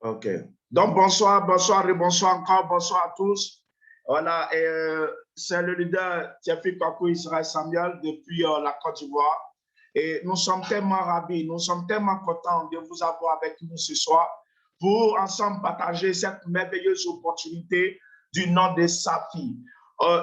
OK. Donc, bonsoir, bonsoir et bonsoir encore, bonsoir à tous. Voilà, c'est le leader Tiafi Kwaku Israël Samuel depuis la Côte d'Ivoire. Et nous sommes tellement ravis, nous sommes tellement contents de vous avoir avec nous ce soir pour ensemble partager cette merveilleuse opportunité du nom de Safi.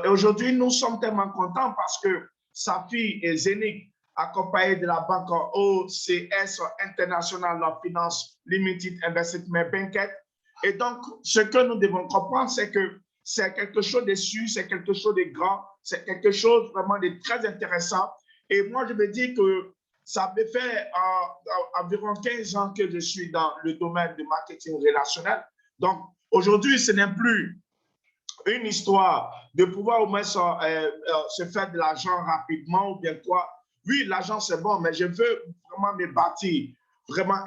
Et aujourd'hui, nous sommes tellement contents parce que Safi et Zénith, accompagné de la banque OCS International Finance Limited Investment Banking. Et donc, ce que nous devons comprendre, c'est que c'est quelque chose de sûr, c'est quelque chose de grand, c'est quelque chose vraiment de très intéressant. Et moi, je me dis que ça me fait environ 15 ans que je suis dans le domaine du marketing relationnel. Donc, aujourd'hui, ce n'est plus une histoire de pouvoir au moins se faire de l'argent rapidement ou bien quoi. Oui, l'argent c'est bon, mais je veux vraiment me bâtir vraiment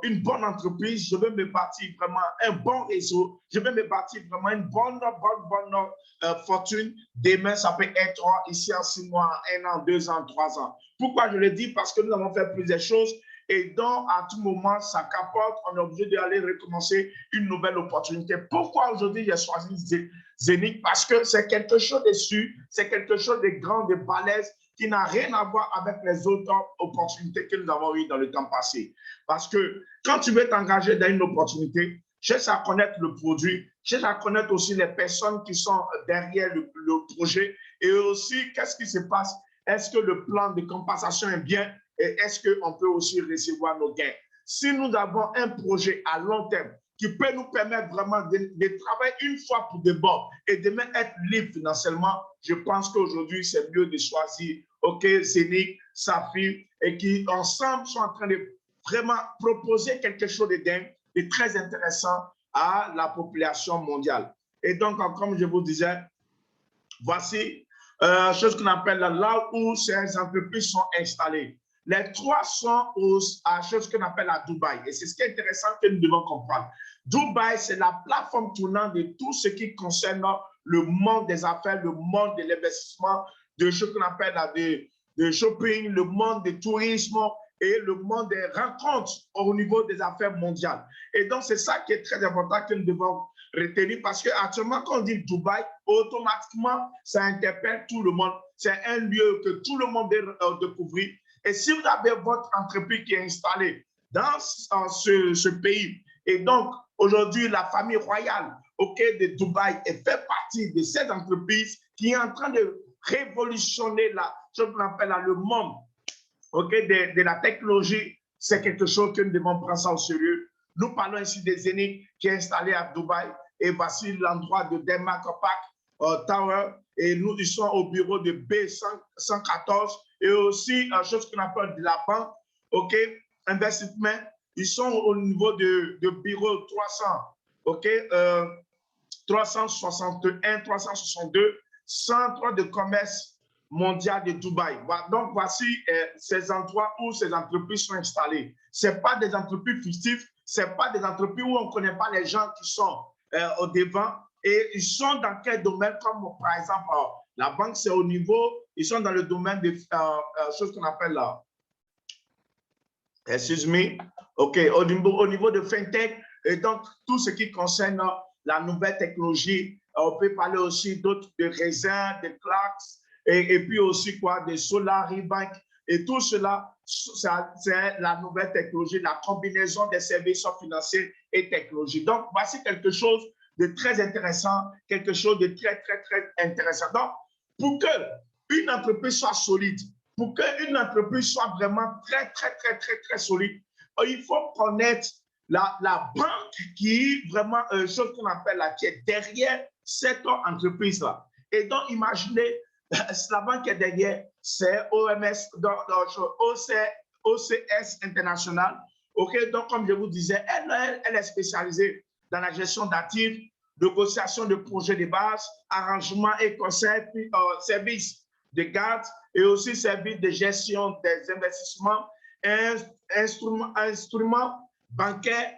une bonne entreprise, je veux me bâtir vraiment un bon réseau, je veux me bâtir vraiment une bonne fortune. Demain, ça peut être ici en 6 mois, 1 an, 2 ans, 3 ans. Pourquoi je le dis? Parce que nous avons fait plusieurs choses et donc à tout moment, ça capote, on est obligé d'aller recommencer une nouvelle opportunité. Pourquoi aujourd'hui j'ai choisi Zénith? Parce que c'est quelque chose de sûr, c'est quelque chose de grand, de balèze, qui n'a rien à voir avec les autres opportunités que nous avons eues dans le temps passé. Parce que quand tu veux t'engager dans une opportunité, cherche à connaître le produit, cherche à connaître aussi les personnes qui sont derrière le projet et aussi qu'est-ce qui se passe. Est-ce que le plan de compensation est bien et est-ce qu'on peut aussi recevoir nos gains? Si nous avons un projet à long terme qui peut nous permettre vraiment de travailler une fois pour de bon et de même être libre financièrement, je pense qu'aujourd'hui, c'est mieux de choisir Zénith, Safi, et qui ensemble sont en train de vraiment proposer quelque chose de très intéressant à la population mondiale. Et donc, comme je vous disais, voici chose qu'on appelle là où ces entreprises sont installées. Les trois sont à chose qu'on appelle à Dubaï. Et c'est ce qui est intéressant que nous devons comprendre. Dubaï, c'est la plateforme tournante de tout ce qui concerne le monde des affaires, le monde de l'investissement, de ce qu'on appelle de shopping, le monde du tourisme et le monde des rencontres au niveau des affaires mondiales. Et donc, c'est ça qui est très important que nous devons retenir parce qu'actuellement, quand on dit Dubaï, automatiquement, ça interpelle tout le monde. C'est un lieu que tout le monde veut découvrir. Et si vous avez votre entreprise qui est installée dans ce pays, et donc aujourd'hui, la famille royale de Dubaï fait partie de cette entreprise qui est en train de révolutionner ce qu'on appelle le monde de la technologie, c'est quelque chose que nous devons prendre ça au sérieux. Nous parlons ici des Zénith qui est installé à Dubaï et voici l'endroit de Denmark Park Tower et nous ils sont au bureau de B114 et aussi une chose qu'on appelle de la banque, investissement, ils sont au niveau de bureau 300, 361, 362, centre de commerce mondial de Dubaï. Donc, voici ces endroits où ces entreprises sont installées. Ce n'est pas des entreprises fictives, ce n'est pas des entreprises où on ne connaît pas les gens qui sont au devant. Et ils sont dans quel domaine, comme par exemple, la banque, c'est au niveau, ils sont dans le domaine des choses qu'on appelle là. Excuse-moi. OK, au niveau de FinTech, et donc tout ce qui concerne la nouvelle technologie, on peut parler aussi d'autres de raisins, de Clarks, et puis aussi quoi, de Solari Bank, et tout cela, c'est la nouvelle technologie, la combinaison des services financiers et technologiques. Donc, voici quelque chose de très intéressant, quelque chose de très, très, très intéressant. Donc, pour qu'une entreprise soit solide, pour qu'une entreprise soit vraiment très, très, très, très, très solide, il faut connaître la banque qui est vraiment chose qu'on appelle qui est derrière cette entreprise-là. Et donc, imaginez, la banque qui est derrière, c'est OCS International. Donc, comme je vous disais, elle est spécialisée dans la gestion d'actifs, négociation de projets de base, arrangement et conseil, puis services de garde et aussi services de gestion des investissements, instruments bancaires,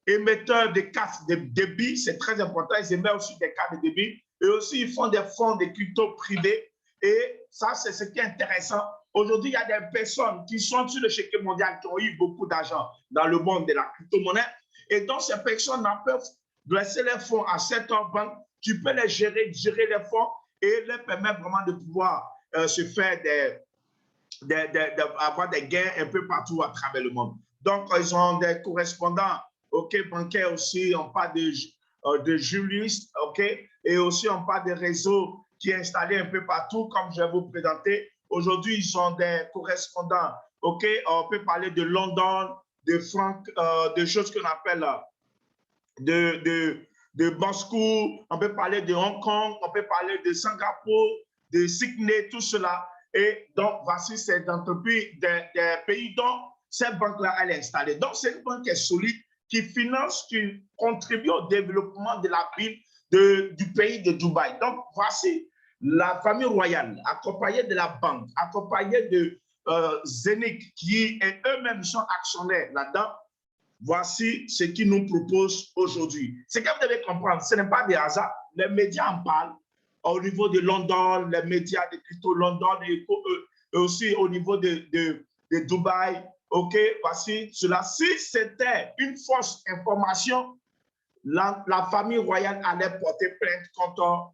émetteurs de cartes de débit, c'est très important, ils émettent aussi des cartes de débit, et aussi ils font des fonds de crypto privés, et ça c'est ce qui est intéressant. Aujourd'hui, il y a des personnes qui sont sur le chéquier mondial qui ont eu beaucoup d'argent dans le monde de la crypto-monnaie, Et donc, ces personnes peuvent laisser les fonds à cette banque. Tu peux les gérer les fonds et leur permettre vraiment de pouvoir se faire avoir des gains un peu partout à travers le monde. Donc, ils ont des correspondants, OK, bancaires aussi, on parle de juristes, OK, et aussi on parle de réseaux qui est installé un peu partout, comme je vais vous présenter. Aujourd'hui, ils ont des correspondants, OK, on peut parler de London, de choses qu'on appelle de Moscou, on peut parler de Hong Kong, on peut parler de Singapour, de Sydney, tout cela. Et donc, voici ces entreprises des pays dont cette banque-là elle est installée. Donc, c'est une banque qui est solide, qui finance, qui contribue au développement de la ville du pays de Dubaï. Donc, voici la famille royale, accompagnée de la banque, accompagnée de Zénith, qui eux-mêmes sont actionnaires là-dedans. Voici ce qu'ils nous proposent aujourd'hui. Ce que vous devez comprendre, ce n'est pas des hasards. Les médias en parlent au niveau de London, les médias de Crypto London et aussi au niveau de Dubaï. OK, voici cela. Si c'était une fausse information, la famille royale allait porter plainte contre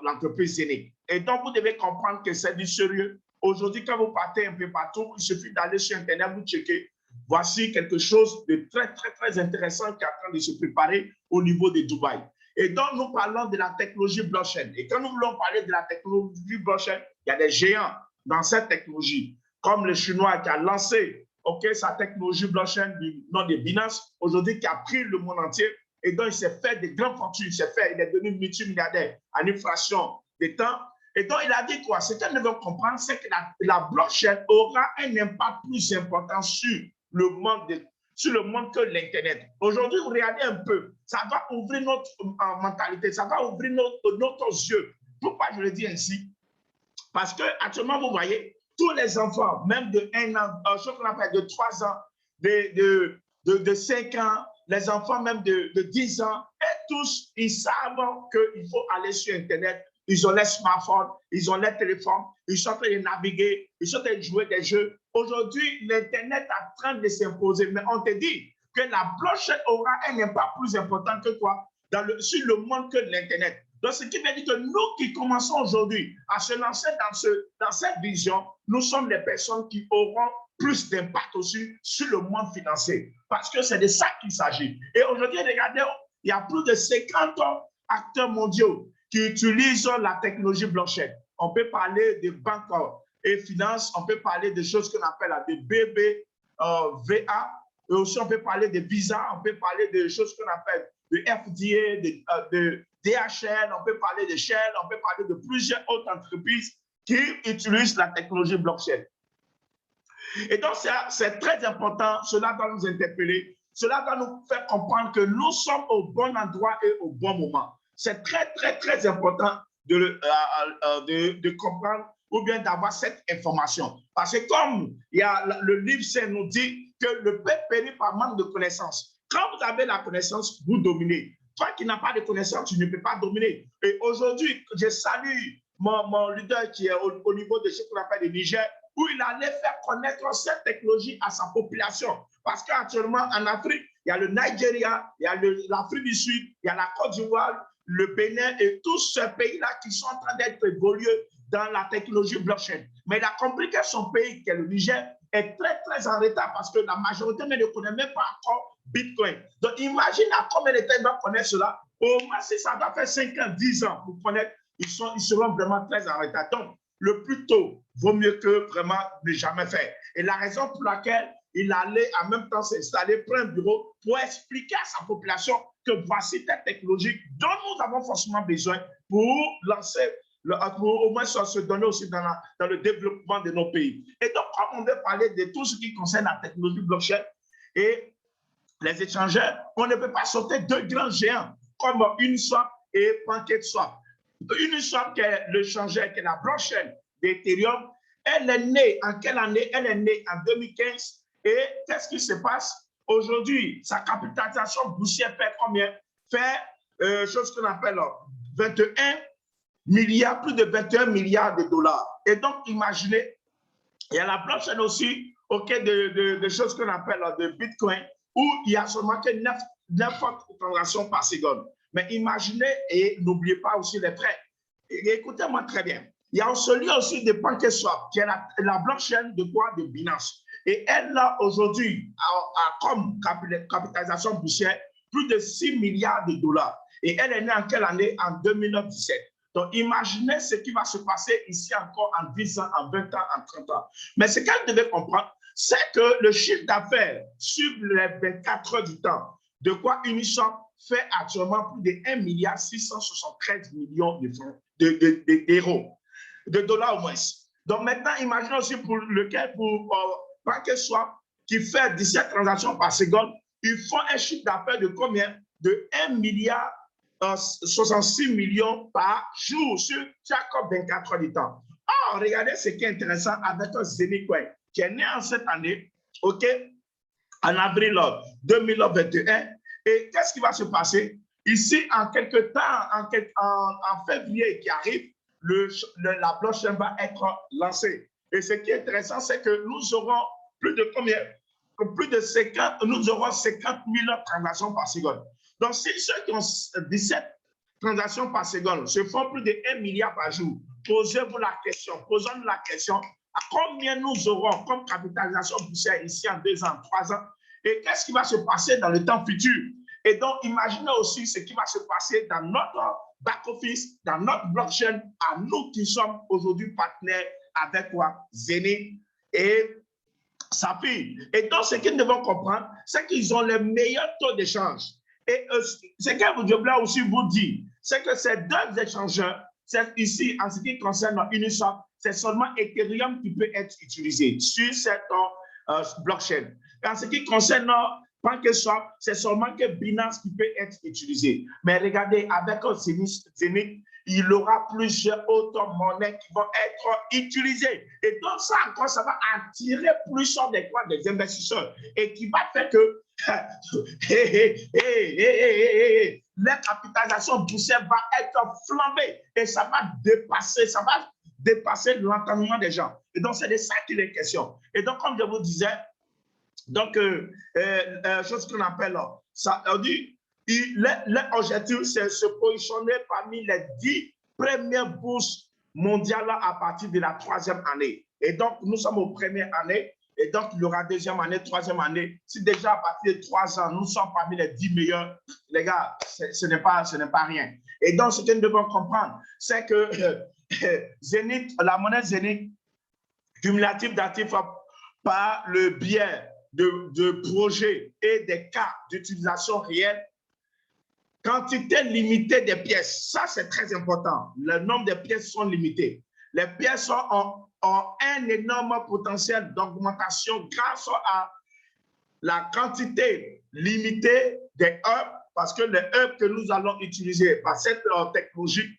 l'entreprise Zénith. Et donc, vous devez comprendre que c'est du sérieux. Aujourd'hui, quand vous partez un peu partout, il suffit d'aller sur Internet, vous checker. Voici quelque chose de très, très, très intéressant qui est en train de se préparer au niveau de Dubaï. Et donc, nous parlons de la technologie blockchain. Et quand nous voulons parler de la technologie blockchain, il y a des géants dans cette technologie, comme le Chinois qui a lancé sa technologie blockchain du nom de Binance, aujourd'hui qui a pris le monde entier. Et donc, il s'est fait des grandes fortunes, il est devenu multimilliardaire en une fraction de temps. Et donc, il a dit quoi? Ce que nous devons comprendre, c'est que la blockchain aura un impact plus important sur le monde que l'Internet. Aujourd'hui, vous regardez un peu, ça va ouvrir notre mentalité, ça va ouvrir nos yeux. Pourquoi je le dis ainsi? Parce qu'actuellement, vous voyez, tous les enfants, même de 1 an, ce qu'on appelle de 3 ans, de 5 ans, les enfants même de 10 ans, et tous, ils savent qu'il faut aller sur Internet. Ils ont les smartphones, ils ont les téléphones, ils sont en train de naviguer, ils sont en train de jouer des jeux. Aujourd'hui, l'Internet est en train de s'imposer, mais on te dit que la blockchain aura un impact plus important que quoi sur le monde que l'Internet. Donc, ce qui veut dire que nous qui commençons aujourd'hui à se lancer dans cette vision, nous sommes les personnes qui auront plus d'impact aussi sur le monde financier. Parce que c'est de ça qu'il s'agit. Et aujourd'hui, regardez, il y a plus de 50 acteurs mondiaux qui utilisent la technologie blockchain. On peut parler de banques et finances, on peut parler de choses qu'on appelle des BBVA, et aussi on peut parler de Visa, on peut parler de choses qu'on appelle de FDA, de DHL, on peut parler de Shell, on peut parler de plusieurs autres entreprises qui utilisent la technologie blockchain. Et donc, c'est très important, cela doit nous interpeller, cela doit nous faire comprendre que nous sommes au bon endroit et au bon moment. C'est très, très, très important de comprendre ou bien d'avoir cette information. Parce que comme le livre saint nous dit que le peuple périt par manque de connaissances. Quand vous avez la connaissance, vous dominez. Toi qui n'as pas de connaissances, tu ne peux pas dominer. Et aujourd'hui, je salue mon leader qui est au niveau de ce qu'on appelle le Niger, où il allait faire connaître cette technologie à sa population. Parce qu'actuellement, en Afrique, il y a le Nigeria, il y a l'Afrique du Sud, il y a la Côte d'Ivoire, le Bénin et tous ces pays-là qui sont en train d'être évolués dans la technologie blockchain. Mais il a compris que son pays, qui est le Niger, est très, très en retard parce que la majorité ne connaît même pas encore Bitcoin. Donc, imagine à combien de temps il va connaître cela. Au moins, si ça va faire 5 ans, 10 ans pour connaître, ils seront vraiment très en retard. Donc, le plus tôt vaut mieux que vraiment ne jamais faire. Et la raison pour laquelle il allait en même temps s'installer, prendre un bureau pour expliquer à sa population que voici cette technologie dont nous avons forcément besoin pour lancer, pour au moins se donner aussi dans le développement de nos pays. Et donc, comme on veut parler de tout ce qui concerne la technologie blockchain et les échangeurs, on ne peut pas sauter deux grands géants comme Uniswap et PancakeSwap. Uniswap, qui est l'échangeur, qui est la blockchain d'Ethereum, elle est née en quelle année? Elle est née en 2015. Et qu'est-ce qui se passe? Aujourd'hui, sa capitalisation boursière fait combien? Fait chose qu'on appelle 21 milliards, plus de 21 milliards de dollars. Et donc, imaginez, il y a la blockchain aussi, de choses qu'on appelle de Bitcoin, où il y a seulement que n'importe quelle transaction par seconde. Mais imaginez et n'oubliez pas aussi les frais. Écoutez-moi très bien. Il y a celui aussi de PancakeSwap, qui est la blockchain de quoi? De Binance. Et elle, là, aujourd'hui, a comme capitalisation boursière plus de 6 milliards de dollars. Et elle est née en quelle année? En 2017. Donc, imaginez ce qui va se passer ici encore en 10 ans, en 20 ans, en 30 ans. Mais ce qu'elle devait comprendre, c'est que le chiffre d'affaires sur les 24 heures du temps, de quoi Uniswap fait actuellement plus de 1 milliard 673 millions d'euros, de dollars au moins. Donc maintenant, imaginez aussi pour PancakeSwap, qui fait 17 transactions par seconde, ils font un chiffre d'affaires de combien? De 1 milliard 66 millions par jour sur chaque 24 heures du temps. Or, regardez ce qui est intéressant avec un Zenith Coin qui est né en cette année, OK, en avril 2021. Et qu'est-ce qui va se passer? Ici, en quelques temps, en février qui arrive, la blockchain va être lancée. Et ce qui est intéressant, c'est que nous aurons plus de combien? Plus de 50, nous aurons 50 000 transactions par seconde. Donc, si ceux qui ont 17 transactions par seconde se font plus de 1 milliard par jour, posez-vous la question, posons-nous la question, à combien nous aurons comme capitalisation boursière ici en 2 ans, 3 ans, et qu'est-ce qui va se passer dans le temps futur? Et donc, imaginez aussi ce qui va se passer dans notre back-office, dans notre blockchain, à nous qui sommes aujourd'hui partenaires avec quoi? Zenith et Saphir. Et donc, ce qu'ils devront comprendre, c'est qu'ils ont les meilleurs taux d'échange. Et ce que je voulais aussi vous dire, c'est que ces deux échangeurs, ici, en ce qui concerne Uniswap, c'est seulement Ethereum qui peut être utilisé sur cette blockchain. Et en ce qui concerne PancakeSwap, c'est seulement que Binance qui peut être utilisé. Mais regardez, avec Zenith, il y aura plusieurs autres monnaies qui vont être utilisées. Et donc, ça encore, ça va attirer plus des investisseurs et qui va faire que la capitalisation boursière va être flambée et ça va dépasser l'entendement des gens. Et donc, c'est de ça qu'il est question. Et donc, comme je vous disais, donc, chose qu'on appelle, ça, on dit, l'objectif, c'est de se positionner parmi les 10 premières bourses mondiales à partir de la 3e année. Et donc, nous sommes aux premières années. Et donc, il y aura 2e année, 3e année. Si déjà à partir de 3 ans, nous sommes parmi les 10 meilleurs, les gars, ce n'est pas rien. Et donc, ce que nous devons comprendre, c'est que Zenith, la monnaie Zenith, cumulative d'actifs par le biais de projets et des cas d'utilisation réelle, quantité limitée des pièces. Ça, c'est très important. Le nombre de pièces sont limitées. Les pièces ont un énorme potentiel d'augmentation grâce à la quantité limitée des hubs, parce que les hubs que nous allons utiliser par cette technologie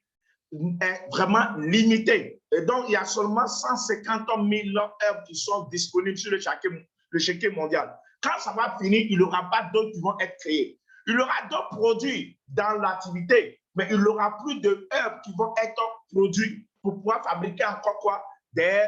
est vraiment limité. Et donc, il y a seulement 150 000 hubs qui sont disponibles sur le chéquier mondial. Quand ça va finir, il n'y aura pas d'autres qui vont être créés. Il y aura d'autres produits dans l'activité, mais il n'y aura plus de hubs qui vont être produits pour pouvoir fabriquer encore quoi? Des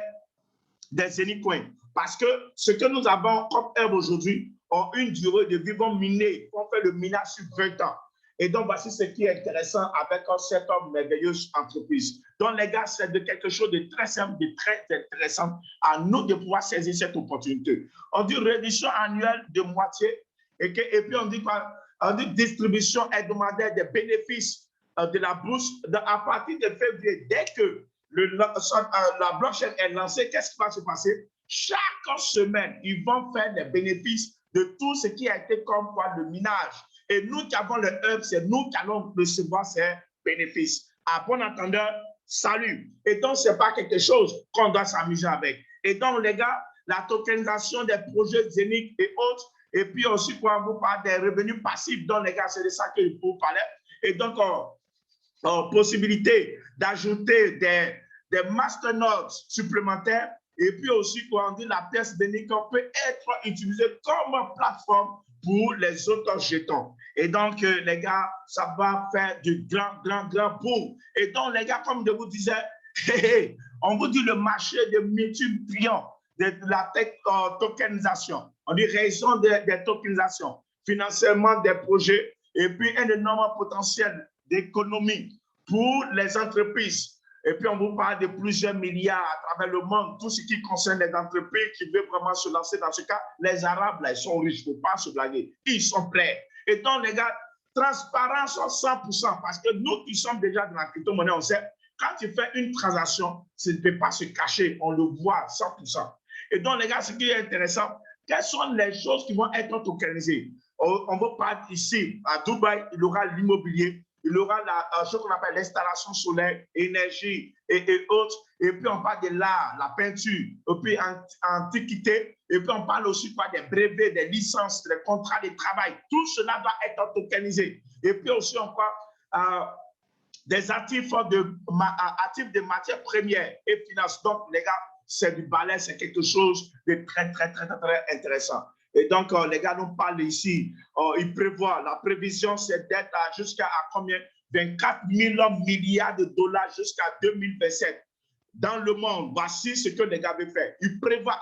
Zenith Coins. Parce que ce que nous avons comme hub aujourd'hui ont une durée de vie, vont miner, on fait le minage sur 20 ans. Et donc, voici ce qui est intéressant avec cette merveilleuse entreprise. Donc, les gars, c'est de quelque chose de très simple, de très intéressant à nous de pouvoir saisir cette opportunité. On dit réduction annuelle de moitié, et puis on dit quoi? On dit distribution hebdomadaire des bénéfices de la bourse à partir de février. Dès que la blockchain est lancée, qu'est-ce qui va se passer? Chaque semaine, ils vont faire des bénéfices de tout ce qui a été comme quoi le minage. Et nous qui avons le hub, c'est nous qui allons recevoir ces bénéfices. À bon entendeur, salut. Et donc, ce n'est pas quelque chose qu'on doit s'amuser avec. Et donc, les gars, la tokenisation des projets Zenith et autres, et puis aussi, quand on vous parle des revenus passifs, donc, les gars, c'est de ça qu'il faut parler. Et donc, possibilité d'ajouter des masternodes supplémentaires. Et puis aussi, quand on dit la pièce Zenith peut être utilisée comme plateforme pour les autres jetons. Et donc, les gars, ça va faire du grand boom. Et donc, les gars, comme je vous disais, on vous dit le marché de multi-trillions de la tokenisation. On dit raison des tokenisations. financièrement des projets et puis un énorme potentiel d'économie pour les entreprises. Et puis, on vous parle de plusieurs milliards à travers le monde, tout ce qui concerne les entreprises qui veulent vraiment se lancer dans ce cas. Les Arabes, là, ils sont riches, il ne faut pas se blaguer. Ils sont prêts. Et donc, les gars, transparence à 100%, parce que nous qui sommes déjà dans la crypto-monnaie, on sait, quand tu fais une transaction, ça ne peut pas se cacher, on le voit à 100%. Et donc, les gars, ce qui est intéressant, quelles sont les choses qui vont être tokenisées? On va parler ici, à Dubaï, il y aura l'immobilier, il y aura ce qu'on appelle l'installation solaire, énergie et autres. Et puis, on parle de l'art, la peinture, et puis antiquité. Et puis, on parle aussi quoi, des brevets, des licences, des contrats de travail. Tout cela doit être tokenisé. Et puis aussi, on parle des actifs de matières premières et finances. Donc, les gars, c'est du balai, c'est quelque chose de très, très, très, très, très intéressant. Et donc, les gars nous parlent ici, ils prévoient, la prévision, c'est d'être jusqu'à combien? 24 000 milliards de dollars jusqu'à 2027. Dans le monde, voici ce que les gars veulent faire. Ils prévoient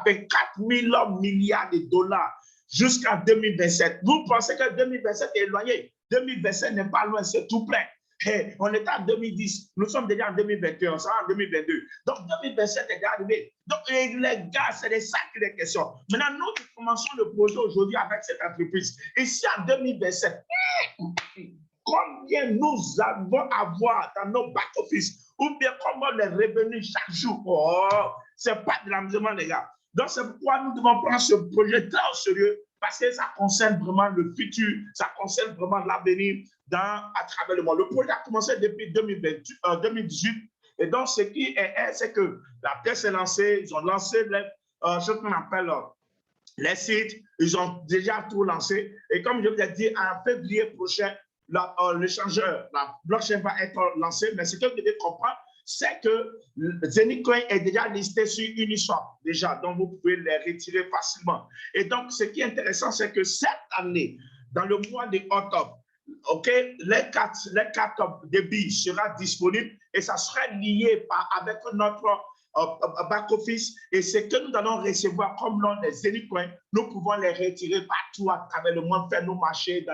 24 000 milliards de dollars jusqu'à 2027. Vous pensez que 2027 est éloigné? 2027 n'est pas loin, c'est tout près. Hey, on est en 2010, nous sommes déjà en 2021, on sera en 2022. Donc 2027 est déjà arrivé. Donc les gars, c'est de ça qu'il est question. Maintenant, nous commençons le projet aujourd'hui avec cette entreprise. Ici en 2027, combien nous allons avoir dans nos back-office ou bien comment les revenus chaque jour. Oh, c'est pas de l'amusement, les gars. Donc, c'est pourquoi nous devons prendre ce projet très au sérieux parce que ça concerne vraiment le futur, ça concerne vraiment l'avenir à travers le monde. Le projet a commencé depuis 2018. Et donc, ce qui est, c'est que la pièce est lancée, ils ont lancé ce qu'on appelle les sites, ils ont déjà tout lancé. Et comme je vous ai dit, en février prochain, l'échangeur, la blockchain va être lancée. Mais ce que vous devez comprendre, c'est que Zenitcoin est déjà listé sur Uniswap, déjà, donc vous pouvez les retirer facilement. Et donc, ce qui est intéressant, c'est que cette année, dans le mois d'octobre, les cartes débit sera disponible et ça sera lié avec notre back-office et ce que nous allons recevoir comme nom des Zenitcoins, nous pouvons les retirer partout à travers le monde, faire nos marchés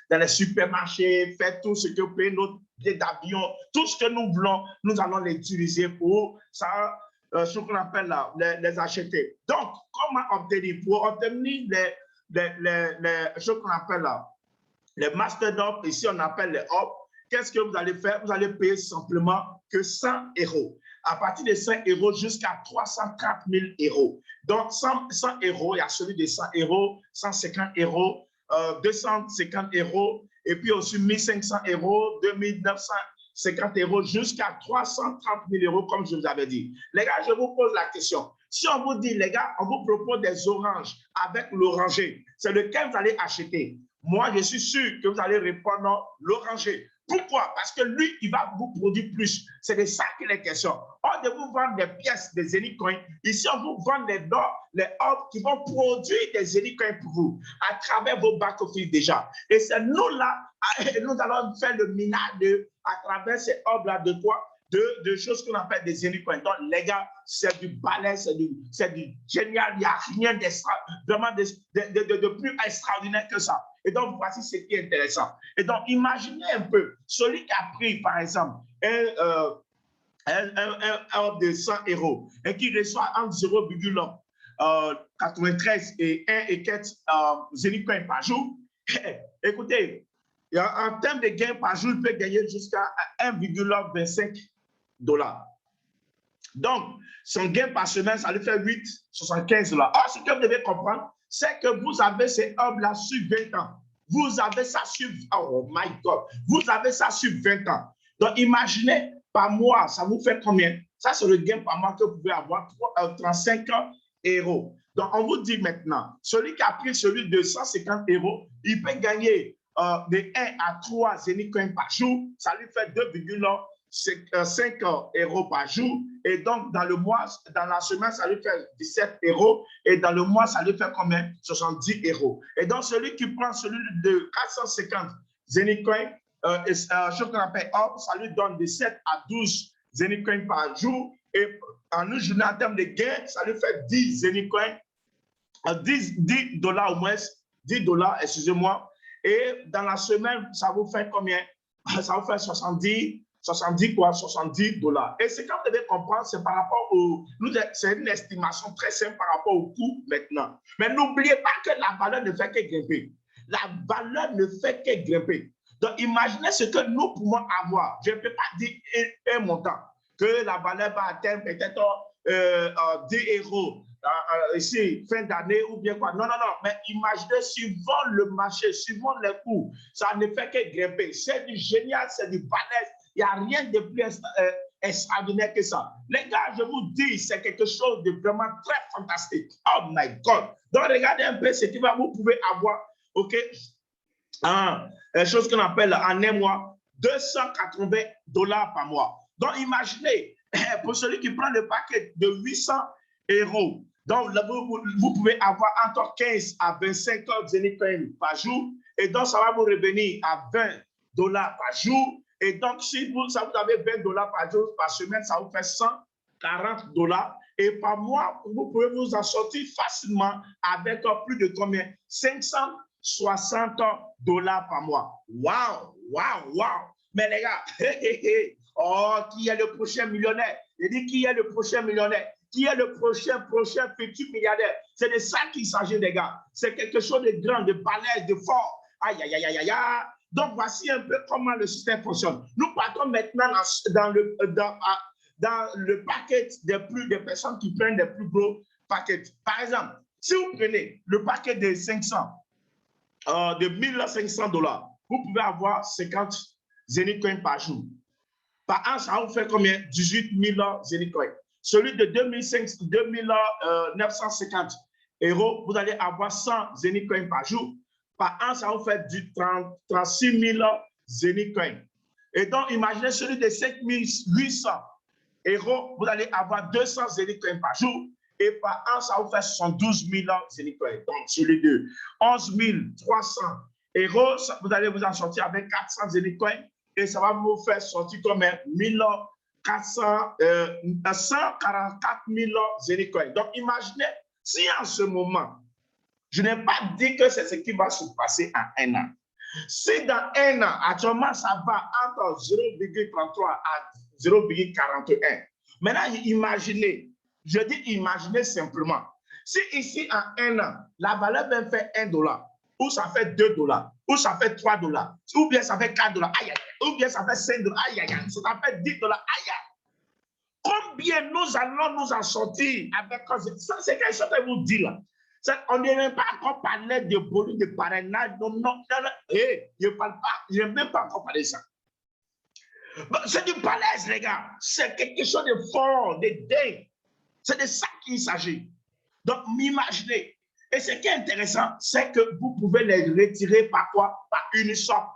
dans les supermarchés, faire tout ce que vous pouvez, nos billets d'avion, tout ce que nous voulons, nous allons les utiliser pour ça, ce qu'on appelle là, les acheter. Donc, comment obtenir? Pour obtenir ce qu'on appelle là, les mastodontes, ici on appelle les hop. Qu'est-ce que vous allez faire? Vous allez payer simplement que 100 €. À partir de 100 € jusqu'à 304 000 €. Donc 100 €, il y a celui de 100 €, 150 €, 250 € et puis aussi 1500 €, 2950 € jusqu'à 330 000 € comme je vous avais dit. Les gars, je vous pose la question. Si on vous dit, les gars, on vous propose des oranges avec l'oranger, c'est lequel vous allez acheter? Moi, je suis sûr que vous allez répondre l'oranger. Pourquoi? Parce que lui, il va vous produire plus. C'est de ça qu'il est question. Hors de vous vendre des pièces des Zenitcoins, ici, on vous vend les hubs qui vont produire des Zenitcoins pour vous à travers vos back-office déjà. Et c'est nous là, nous allons faire le minage à travers ces hubs-là de quoi? De choses qu'on appelle des Zenitcoins. Donc, les gars, c'est du balai, c'est du génial. Il n'y a rien vraiment de plus extraordinaire que ça. Et donc, voici ce qui est intéressant. Et donc, imaginez un peu, celui qui a pris, par exemple, un de 100 € et qui reçoit entre 0,93 et 1 et 4 Zenitcoins par jour, écoutez, en termes de gains par jour, il peut gagner jusqu'à 1,25 $. Donc, son gain par semaine, ça lui fait 8,75 $. Or, ce que vous devez comprendre, c'est que vous avez ces hubs-là sur 20 ans. Vous avez ça sur, oh my God, vous avez ça sur 20 ans. Donc, imaginez, par mois, ça vous fait combien? Ça, c'est le gain par mois que vous pouvez avoir, 35 €. Donc, on vous dit maintenant, celui qui a pris celui de 150 €, il peut gagner de 1 à 3 Zenitcoins par jour. Ça lui fait 2,5 € par jour. Et donc, dans le mois, dans la semaine, ça lui fait 17 €. Et dans le mois, ça lui fait combien? 70 €. Et donc, celui qui prend celui de 450 Zenitcoins, ce qu'on appelle hop, ça lui donne de 7 à 12 Zenitcoins par jour. Et en une journée, en termes de gain, ça lui fait 10 Zenitcoins, 10 $ au moins 10 $, excusez-moi. Et dans la semaine, ça vous fait combien? Ça vous fait 70 $. Et ce que vous devez comprendre, c'est par rapport au... C'est une estimation très simple par rapport au coût maintenant. Mais n'oubliez pas que la valeur ne fait que grimper. La valeur ne fait que grimper. Donc, imaginez ce que nous pouvons avoir. Je ne peux pas dire un montant, que la valeur va atteindre peut-être 10 € ici, fin d'année ou bien quoi. Non, non, non. Mais imaginez, suivant le marché, suivant les coûts, ça ne fait que grimper. C'est du génial, c'est du balèze. Il n'y a rien de plus extraordinaire que ça. Les gars, je vous dis, c'est quelque chose de vraiment très fantastique. Oh my God. Donc, regardez un peu ce que vous pouvez avoir. OK? Chose qu'on appelle en un mois, 280 $ par mois. Donc, imaginez, pour celui qui prend le paquet de 800 €, donc vous pouvez avoir entre 15 à 25 Zenicoin par jour, et donc ça va vous revenir à 20 $ par jour. Et donc, si vous avez 20 $ par jour, par semaine, ça vous fait 140 $. Et par mois, vous pouvez vous en sortir facilement avec plus de combien? 560 $ par mois. Waouh, waouh, waouh. Mais les gars, oh, qui est le prochain millionnaire? Je dis qui est le prochain millionnaire? Qui est le prochain futur milliardaire? C'est de ça qu'il s'agit, les gars. C'est quelque chose de grand, de balèze, de fort. Aïe, aïe, aïe, aïe, aïe. Donc, voici un peu comment le système fonctionne. Nous partons maintenant dans le paquet des personnes qui prennent des plus gros paquets. Par exemple, si vous prenez le paquet de 1500 $, vous pouvez avoir 50 Zenicoin par jour. Par an, ça vous fait combien? 18 000 Zenicoin. Celui de 2950 €, vous allez avoir 100 Zenicoin par jour. Par an, ça vous fait du 36 000 Zenicoin. Et donc, imaginez celui de 7 800 €, vous allez avoir 200 Zenicoin par jour. Et par an, ça vous fait 72 000 Zenicoin. Donc, celui de 11 300 €, vous allez vous en sortir avec 400 Zenicoin. Et ça va vous faire sortir comme 144 000 Zenicoin. Donc, imaginez, si en ce moment, je n'ai pas dit que c'est ce qui va se passer en un an. Si dans un an, actuellement, ça va entre 0,33 à 0,41. Maintenant, imaginez, je dis imaginez simplement. Si ici, en un an, la valeur va faire 1 $, ou ça fait 2 $, ou ça fait 3 $, ou bien ça fait 4 $, aïe, aïe, ou bien ça fait 5 $, aïe, aïe, aïe, ça fait 10 $, aïe, aïe. Combien nous allons nous en sortir avec ça? C'est quelque chose que vous dites là. On ne même pas encore parler de volume de parrainage. Non, non, non, je ne parle pas, je n'ai même pas encore parlé de ça. C'est du balèze, les gars. C'est quelque chose de fort, de dingue. C'est de ça qu'il s'agit. Donc, m'imaginez. Et ce qui est intéressant, c'est que vous pouvez les retirer par quoi? Par une somme.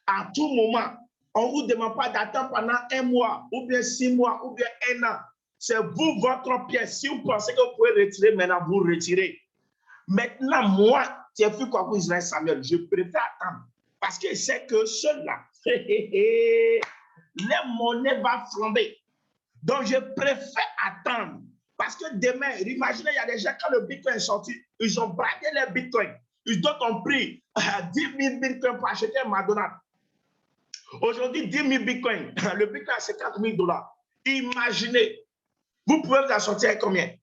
À tout moment. On ne vous demande pas d'attendre pendant 1 mois, ou bien 6 mois, ou bien 1 an. C'est vous, votre pièce. Si vous pensez que vous pouvez retirer, maintenant, vous retirez. Maintenant, moi, Tiefi Kwaku Israël Samuel, je préfère attendre. Parce que c'est que ceux-là, les monnaies vont flamber. Donc, je préfère attendre. Parce que demain, imaginez, il y a des gens, quand le Bitcoin est sorti, ils ont braqué les Bitcoins. Ils ont pris 10 000 Bitcoins pour acheter un McDonald's. Aujourd'hui, 10 000 Bitcoins. Le Bitcoin, c'est 50 000 $. Imaginez, vous pouvez vous en sortir avec combien?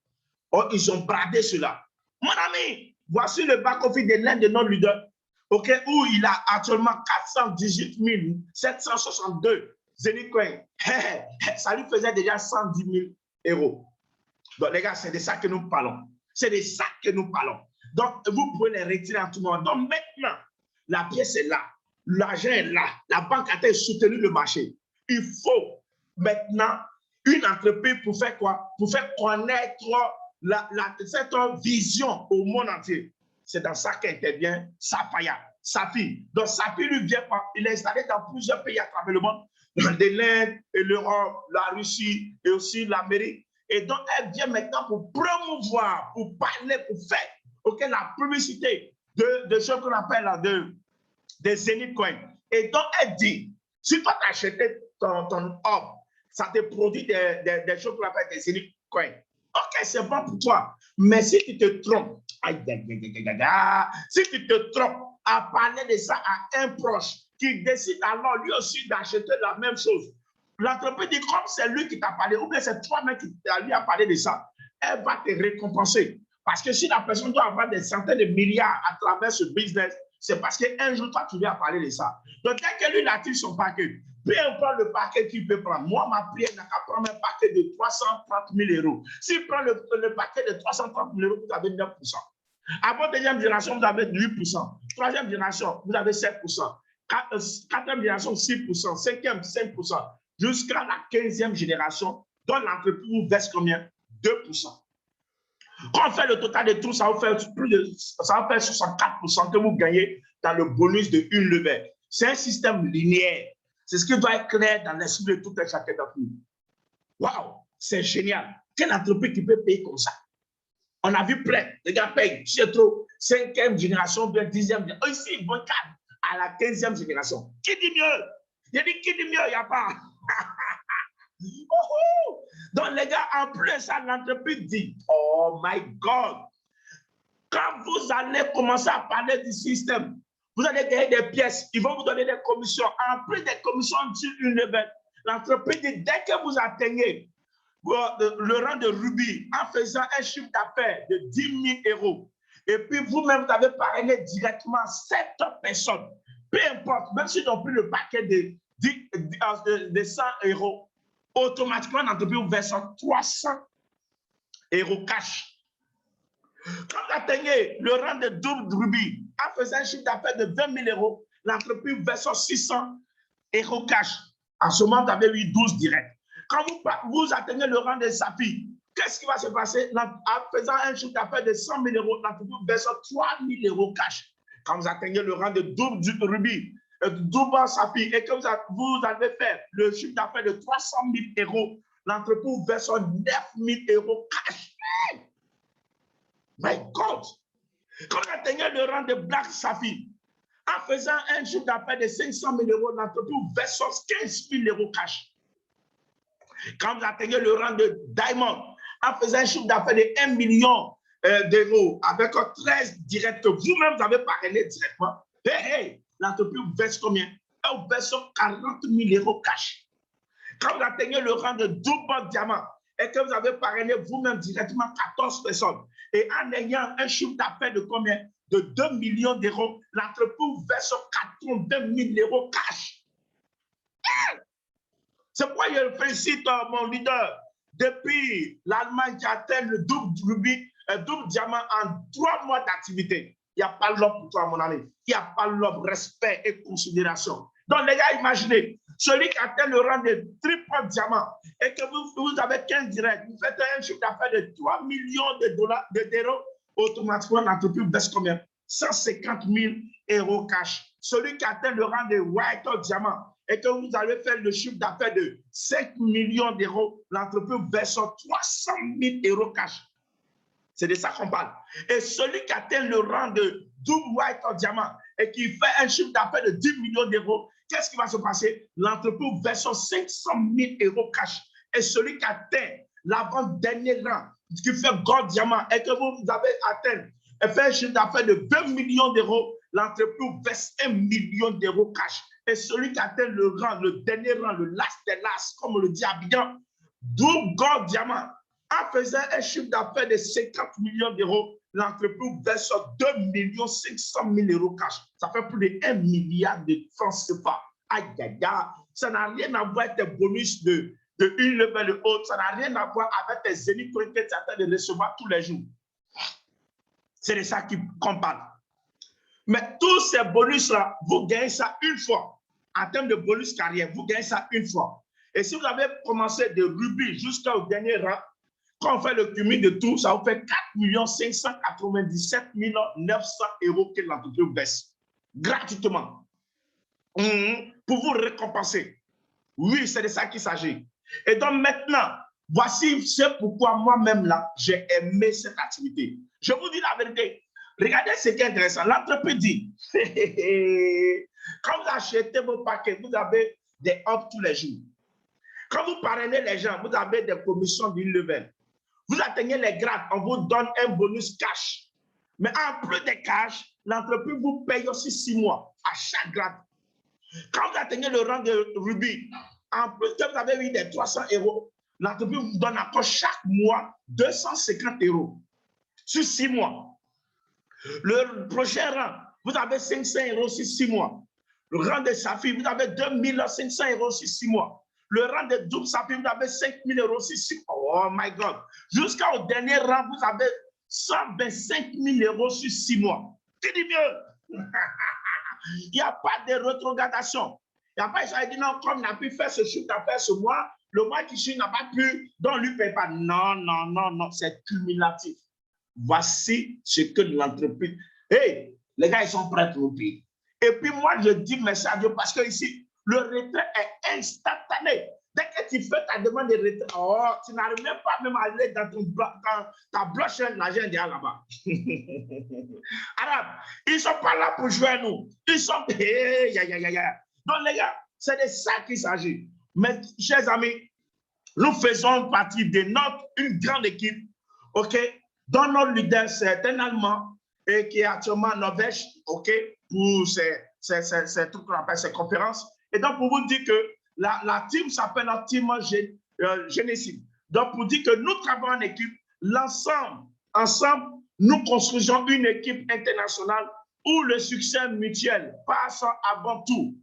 Oh, ils ont bradé cela. Mon ami, voici le back-office de l'un de nos leaders, okay, où il a actuellement 418 762 Zenicoin. Ça lui faisait déjà 110 000 €. Donc, les gars, c'est de ça que nous parlons. C'est de ça que nous parlons. Donc, vous pouvez les retirer en tout moment. Donc, maintenant, la pièce est là. L'argent est là. La banque a soutenu le marché. Il faut maintenant une entreprise pour faire quoi? Pour faire connaître cette vision au monde entier. C'est dans ça qu'intervient Sapphire. Safi. Donc, Safi lui vient, il est installé dans plusieurs pays à travers le monde, de l'Inde, l'Europe, la Russie et aussi l'Amérique. Et donc, elle vient maintenant pour promouvoir, pour parler, pour faire la publicité de ce qu'on appelle des Zenicoin. Et donc, elle dit, si toi, tu as acheté ton or, ça te produit des choses qu'on appelle des Zenicoin. Ok, c'est bon pour toi. Mais si tu te trompes, Aïe, aïe, aïe, aïe, aïe, aïe. Si tu te trompes à parler de ça à un proche qui décide alors lui aussi d'acheter la même chose, l'entreprise dit comme c'est lui qui t'a parlé, ou bien c'est toi-même qui lui a parlé de ça, elle va te récompenser. Parce que si la personne doit avoir des centaines de milliards à travers ce business, c'est parce qu'un jour, toi, tu lui as parlé de ça. Donc, dès que lui, il attire son paquet, peu importe le paquet qu'il peut prendre. Moi, ma prière n'a qu'à prendre un paquet de 330 000 euros. S'il prend le paquet de 330 000 euros, vous avez 9%. À votre deuxième génération, vous avez 8%. Troisième génération, vous avez 7%. Quatrième génération, 6%. Cinquième, 5%. Jusqu'à la 15e génération, dont l'entreprise vous verse combien? 2%. Quand on fait le total de tout, ça va faire 64% que vous gagnez dans le bonus de une levée. C'est un système linéaire. C'est ce qui doit être clair dans l'esprit de tout et chacun d'entre nous. Waouh, c'est génial. Quelle entreprise qui peut payer comme ça? On a vu plein. Les gars payent. C'est trop. 5e génération, bien 10e génération. Ici, ils vont à la 15e génération. Qui dit mieux? Il dit qui dit mieux? Il n'y a pas. Donc, les gars, en plus, l'entreprise dit, oh my God, quand vous allez commencer à parler du système, vous allez gagner des pièces, ils vont vous donner des commissions. En plus des commissions sur une level, l'entreprise dit, dès que vous atteignez le rang de rubis en faisant un chiffre d'affaires de 10 000 euros, et puis vous-même, vous avez parrainé directement 7 personnes, peu importe, même s'ils n'ont plus le paquet de 100 euros, automatiquement, l'entreprise vous verse 300 euros cash. Quand vous atteignez le rang de double rubis en faisant un chiffre d'affaires de 20 000 euros, l'entreprise vous verse 600 euros cash. En ce moment, vous avez eu 12 directs. Quand vous atteignez le rang de saphir, qu'est-ce qui va se passer? En faisant un chiffre d'affaires de 100 000 euros, l'entreprise vous verse 3 000 euros cash. Quand vous atteignez le rang de double rubis, double saphir, et que vous allez faire le chiffre d'affaires de 300 000 euros, l'entreprise vous verse 9 000 euros cash. My God! Quand vous atteignez le rang de black saphir, en faisant un chiffre d'affaires de 500 000 euros, l'entreprise vous verse 15 000 euros cash. Quand vous atteignez le rang de diamond, en faisant un chiffre d'affaires de 1 million d'euros avec 13 directs, vous-même vous avez parrainé directement, l'entreprise vous verse combien? Elle vous verse 40 000 euros cash. Quand vous atteignez le rang de double diamant et que vous avez parrainé vous-même directement 14 personnes, et en ayant un chiffre d'affaires de combien? De 2 millions d'euros, l'entreprise vous verse 82 000 euros cash. C'est pourquoi je félicite mon leader. Depuis l'Allemagne qui atteint le double rubis, double diamant en 3 mois d'activité. Il n'y a pas l'homme pour toi, mon ami. Il n'y a pas l'homme, respect et considération. Donc, les gars, imaginez, celui qui atteint le rang de triple diamant et que vous avez 15 directs, vous faites un chiffre d'affaires de 3 millions d'euros, automatiquement, l'entreprise baisse combien? 150 000 euros cash. Celui qui atteint le rang de white diamant et que vous allez faire le chiffre d'affaires de 5 millions d'euros, l'entreprise verse 300 000 euros cash. C'est de ça qu'on parle. Et celui qui atteint le rang de double white diamant et qui fait un chiffre d'affaires de 10 millions d'euros, qu'est-ce qui va se passer? L'entreprise verse 500 000 euros cash. Et celui qui atteint l'avant-dernier rang, qui fait gold diamant et que vous avez atteint et fait un chiffre d'affaires de 20 millions d'euros, l'entreprise verse 1 million d'euros cash. Et celui qui atteint le rang, le dernier rang, le last des last, comme on le dit à Abidjan, double gold diamant, en faisant un chiffre d'affaires de 50 millions d'euros, l'entreprise verse 2 500 000 euros cash. Ça fait plus de 1 milliard de francs CFA. Aïe, aïe, aïe. Ça n'a rien à voir avec tes bonus de une level de haute. Ça n'a rien à voir avec tes zéniths que tu es en train de recevoir tous les jours. C'est de ça qu'on parle. Mais tous ces bonus-là, vous gagnez ça une fois. En termes de bonus carrière, vous gagnez ça une fois. Et si vous avez commencé de rubis jusqu'au dernier rang, quand on fait le cumul de tout, ça vous fait 4 597 900 euros que l'entreprise baisse. Gratuitement. Pour vous récompenser. Oui, c'est de ça qu'il s'agit. Et donc maintenant, voici ce pourquoi moi-même là, j'ai aimé cette activité. Je vous dis la vérité. Regardez ce qui est intéressant. L'entreprise dit, quand vous achetez vos paquets, vous avez des offres tous les jours. Quand vous parrainez les gens, vous avez des commissions d'une level. Vous atteignez les grades, on vous donne un bonus cash. Mais en plus des cash, l'entreprise vous paye aussi 6 mois à chaque grade. Quand vous atteignez le rang de rubis, en plus que vous avez eu des 300 €, l'entreprise vous donne encore chaque mois 250 € sur 6 mois. Le prochain rang, vous avez 500 € sur 6 mois. Le rang de saphir, vous avez 2500 € sur 6 mois. Le rang de double saphir, vous avez 5000 € sur 6 mois. Oh my God. Jusqu'au dernier rang, vous avez 125 000 € sur 6 mois. Qui dit mieux? Il n'y a pas de rétrogradation. Il n'y a pas, ça dit non, comme il n'a pu faire ce chiffre d'affaires ce mois, le mois qui suit n'a pas pu, donc lui ne paye pas. Non, non, non, non, c'est cumulatif. Voici ce que l'entreprise. Hey, les gars, ils sont prêts pour le payer. Et puis moi, je dis merci à Dieu parce que ici, le retrait est instantané. Dès que tu fais ta demande de retrait, oh, tu n'arrives même pas même à aller dans ta blockchain, l'argent est là-bas. Alors, ils ne sont pas là pour jouer à nous. Ils sont. Donc, les gars, c'est de ça qu'il s'agit. Mais, chers amis, nous faisons partie de une grande équipe, OK, dont notre leader, c'est un Allemand et qui est actuellement en Norvège, OK, pour ces trucs qu'on appelle ces conférences. Et donc, pour vous dire que la team s'appelle la team Genesis. Donc, pour dire que nous travaillons en équipe, ensemble, nous construisons une équipe internationale où le succès mutuel passe avant tout.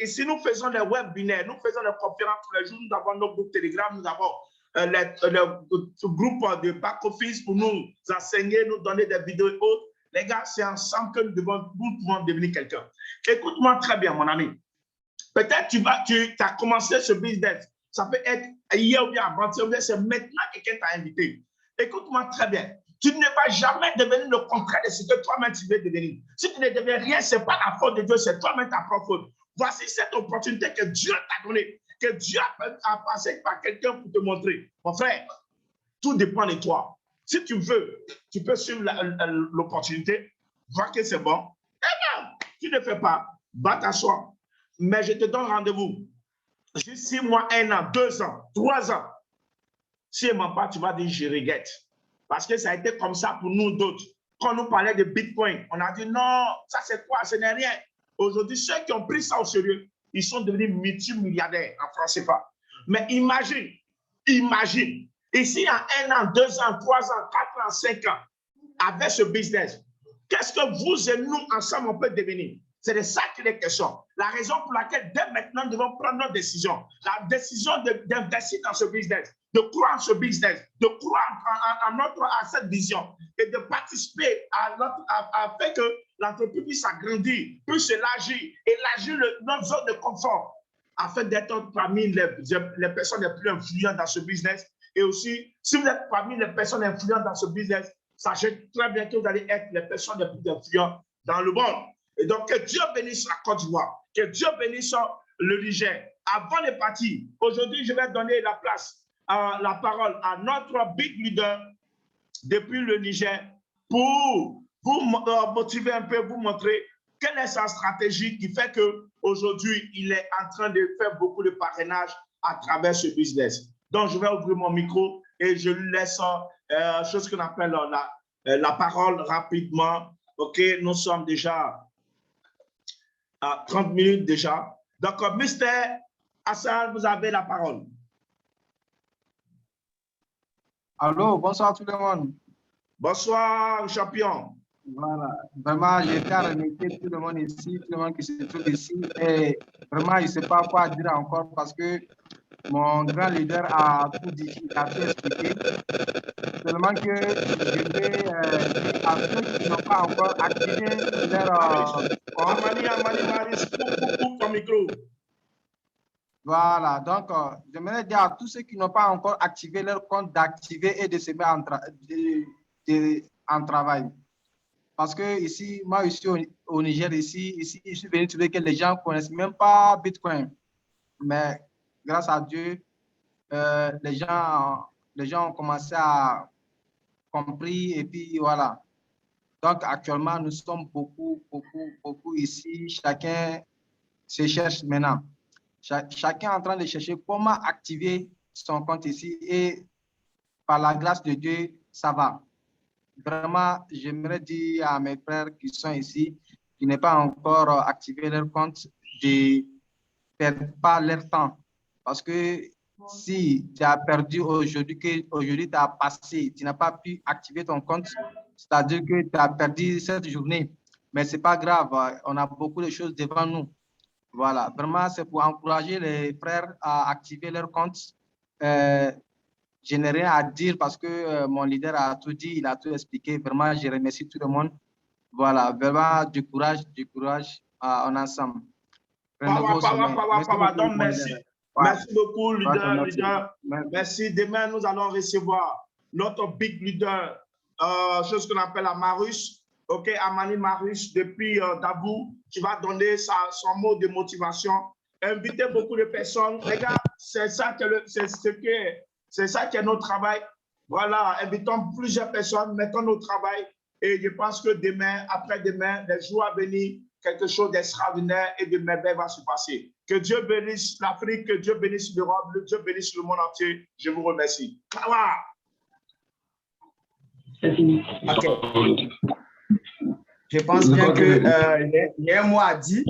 Et si nous faisons des webinaires, nous faisons des conférences tous les jours, nous avons nos groupes Telegram, nous avons le groupe de back-office pour nous enseigner, nous donner des vidéos et autres. Les gars, c'est ensemble que nous pouvons devenir quelqu'un. Écoute-moi très bien, mon ami. Peut-être tu as commencé ce business. Ça peut être hier ou bien avant-hier, ou bien c'est maintenant que quelqu'un t'a invité. Écoute-moi très bien. Tu ne vas jamais devenir le contraire de ce que toi-même tu veux devenir. Si tu ne deviens rien, ce n'est pas la faute de Dieu, c'est toi-même ta propre faute. Voici cette opportunité que Dieu t'a donnée, que Dieu a passé par quelqu'un pour te montrer. Mon frère, tout dépend de toi. Si tu veux, tu peux suivre l'opportunité, voir que c'est bon. Eh bien, tu ne fais pas, va t'asseoir. Mais je te donne rendez-vous. J'ai 6 mois, 1 an, 2 ans, 3 ans. Si elle ne ment pas, tu vas dire je regrette. Parce que ça a été comme ça pour nous d'autres. Quand on nous parlait de Bitcoin, on a dit non, ça c'est quoi? Ce n'est rien. Aujourd'hui, ceux qui ont pris ça au sérieux, ils sont devenus multimilliardaires en francs CFA. Mais imagine, ici en 1 an, 2 ans, 3 ans, 4 ans, 5 ans, avec ce business, qu'est-ce que vous et nous ensemble on peut devenir? C'est de ça qu'il est question. La raison pour laquelle dès maintenant nous devons prendre notre décision. La décision d'investir dans ce business, de croire en ce business, de croire à cette vision et de participer à faire que l'entreprise puisse s'agrandir, puisse s'élargir, élargir notre zone de confort afin d'être parmi les personnes les plus influentes dans ce business. Et aussi, si vous êtes parmi les personnes influentes dans ce business, sachez très bien que vous allez être les personnes les plus influentes dans le monde. Et donc, que Dieu bénisse la Côte d'Ivoire, que Dieu bénisse le Niger. Avant de partir, aujourd'hui, je vais donner la parole à notre big leader depuis le Niger pour vous motiver un peu, vous montrer quelle est sa stratégie qui fait qu'aujourd'hui, il est en train de faire beaucoup de parrainage à travers ce business. Donc, je vais ouvrir mon micro et je lui laisse chose qu'on appelle la parole rapidement. OK, nous sommes déjà à 30 minutes déjà. Donc, Mr. Hassan, vous avez la parole. Allô, bonsoir tout le monde. Bonsoir, champion. Voilà, vraiment, je tiens à remercier tout le monde ici, tout le monde qui se trouve ici. Et vraiment, je ne sais pas quoi dire encore parce que mon grand leader a tout dit, a tout expliqué. Seulement que je vais dire à ceux qui n'ont pas encore activé leur compte. Amani, coupe ton micro. Voilà, donc j'aimerais dire à tous ceux qui n'ont pas encore activé leur compte d'activer et de se mettre en travail. Parce que ici, moi, ici au Niger, ici, je suis venu trouver que les gens ne connaissent même pas Bitcoin. Mais grâce à Dieu, les gens ont commencé à comprendre et puis voilà. Donc actuellement, nous sommes beaucoup ici. Chacun se cherche maintenant. Chacun est en train de chercher comment activer son compte ici et par la grâce de Dieu, ça va. vraiment, j'aimerais dire à mes frères qui sont ici, qui n'ont pas encore activé leur compte, de ne perdre pas leur temps. Parce que si tu as perdu aujourd'hui, qu'aujourd'hui tu as passé, tu n'as pas pu activer ton compte, c'est-à-dire que tu as perdu cette journée. Mais ce n'est pas grave, on a beaucoup de choses devant nous. Voilà, vraiment, c'est pour encourager les frères à activer leur compte. Je n'ai rien à dire parce que mon leader a tout dit, il a tout expliqué. Vraiment, je remercie tout le monde. Voilà, vraiment, du courage, en ensemble. Donc, merci. Merci beaucoup, leader. Merci. Demain, nous allons recevoir notre big leader, chose qu'on appelle Amarus. OK, Amani Marus, depuis Dabou, qui va donner son mot de motivation. Invitez beaucoup de personnes. Les gars, c'est ça qui est notre travail. Voilà, invitons plusieurs personnes, mettons notre travail. Et je pense que demain, après-demain, les jours à venir, quelque chose d'extraordinaire et de merveilleux va se passer. Que Dieu bénisse l'Afrique, que Dieu bénisse l'Europe, que Dieu bénisse le monde entier. Je vous remercie. C'est fini. OK. Je pense bien que y a un mot à dire.